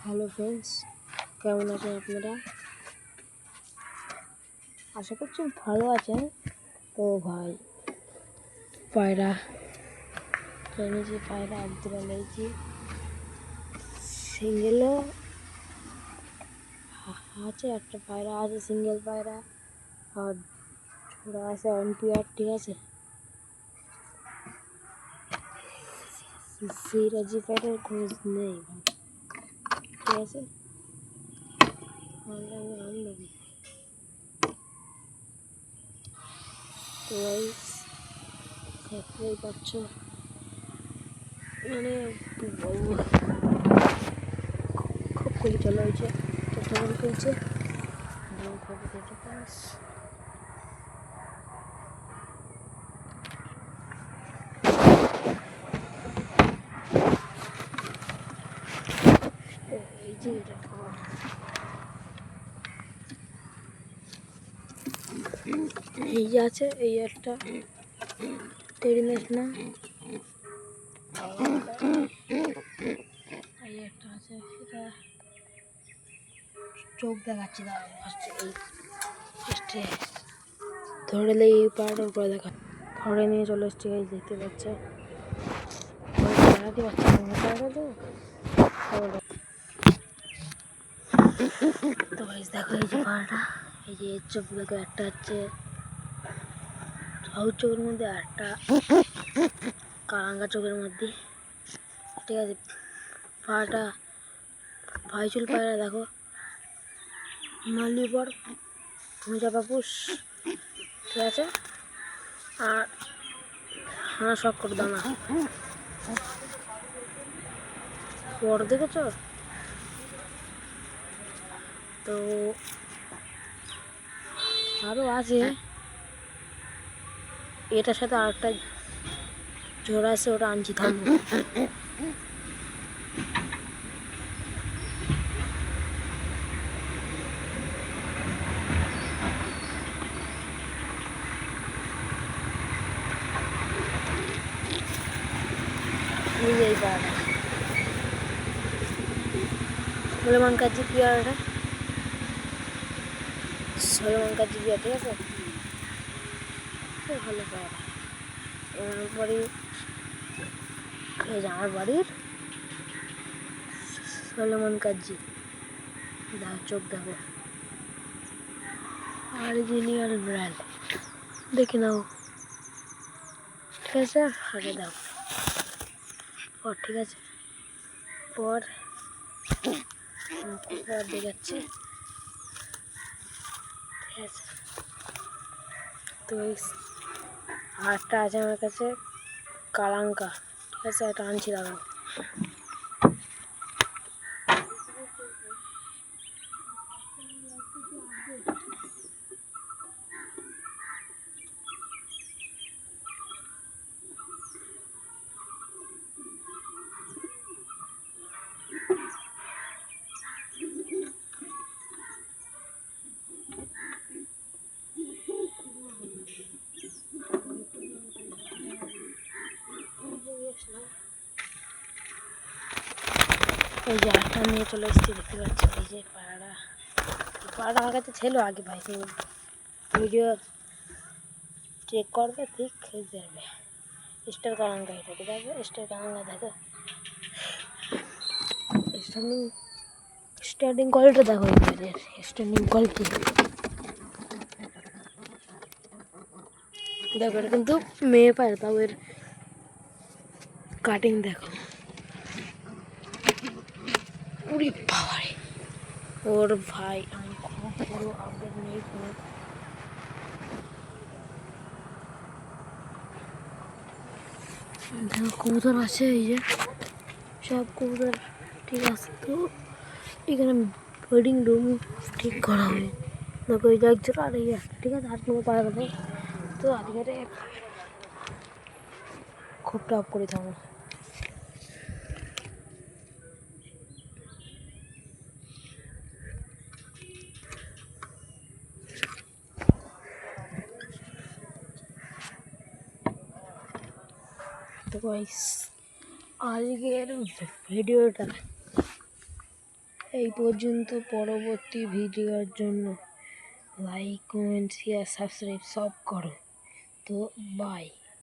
Hello friends, কেমন আছেন আপনারা? আশা করছি ভালো আছেন। তো ভাই পায়রা এনেছি, পায়রা একদুরা লেগেছি, সিঙ্গেলও আছে, একটা পায়রা আছে সিঙ্গেল পায়রা, আর ছোড়া আছে অনপিয়ার। ঠিক আছে, সিরাজি পায়রার খোঁজ নেই ভাই। ঠিক আছে, অনলাইনে আনলো তো দেখতেই পাচ্ছ, মানে বলবো খুব খুবই চলা হয়েছে, কেমন চলছে এই যে এই যে আছে, এই একটা টেরিমেস না, এই একটা আছে, সেটা চোখ দেখাচ্ছি না, এই ধরলে এই পাড়াটার উপরে দেখা ধরে নিয়ে চলে এসছে। গাইজ দেখতে পাচ্ছে, দেখাতে পারছে তো গাইজ দেখো, এই যে পাড়াটা, এই যে এর চোখ দেখো, একটা হচ্ছে সবুজ চোখের মধ্যে, আর একটা কারাঙ্গা চোখের মধ্যে। ঠিক আছে, পাড়াটা ভাইচুল পায়রা দেখো, মালিবর ভুঁজা পাপুস। ঠিক আছে, আর হানা শক্কর দানা বড় দেখেছ। তো আরও আছে, এটার সাথে আরেকটা জোড়া আছে, ওটা আনছি থামবো। এই পাড়াটা সলেমান কাজী পেয়ারাটা, সলেমান কাজী পেয়ারা। ঠিক আছে, খুব ভালো পায়রা। আমার বাড়ি, এই যে আমার বাড়ির সলেমান কাজী, দেখো চোখ দেখো, অরিজিনাল ব্র্যান্ড, দেখে নাও। ঠিক আছে, আগে দাও পর। ঠিক আছে, পর দেখাচ্ছে। ঠিক আছে, তো আরটা আছে আমার কাছে কালাঙ্কা। ঠিক আছে, একটা আনছি দাঁড়াও। এই যে আটটা নিয়ে চলে এসেছি, দেখতে পাচ্ছি। এই যে পাড়াটা আমার কাছে ছিল আগে, ভাই ভিডিও চেক করবে, ঠিক হয়ে যাবে। স্টার কালাঙ্গা, এটা ঠিক আছে, স্টার কালাঙ্গা দেখো, স্টার্টিং কোয়ালিটি দেখো, এর স্টার্টিং কোয়ালিটি দেখো। এটা কিন্তু মেয়ে পায়, তাও এর কাটিং দেখো, উড়ি বাবারে। ওর ভাই আমি খুব বড় আপডেট নেই কোনো। দেখো কবুতর আছে, এই যে সব কবুতর ঠিক আছে। তো এখানে ব্রিডিং রুম ঠিক করা হবে। দেখো এই যে একজোড়া, আর এই একটা। ঠিক আছে, আর কোনো পাওয়া গেল। তো আজকে খুব টপ করে থাকবো। তো গাইস, আজকের ভিডিওটা এই পর্যন্ত। পরবর্তী ভিডিওর জন্য লাইক, কমেন্ট, শেয়ার, সাবস্ক্রাইব সব করো। তো বাই।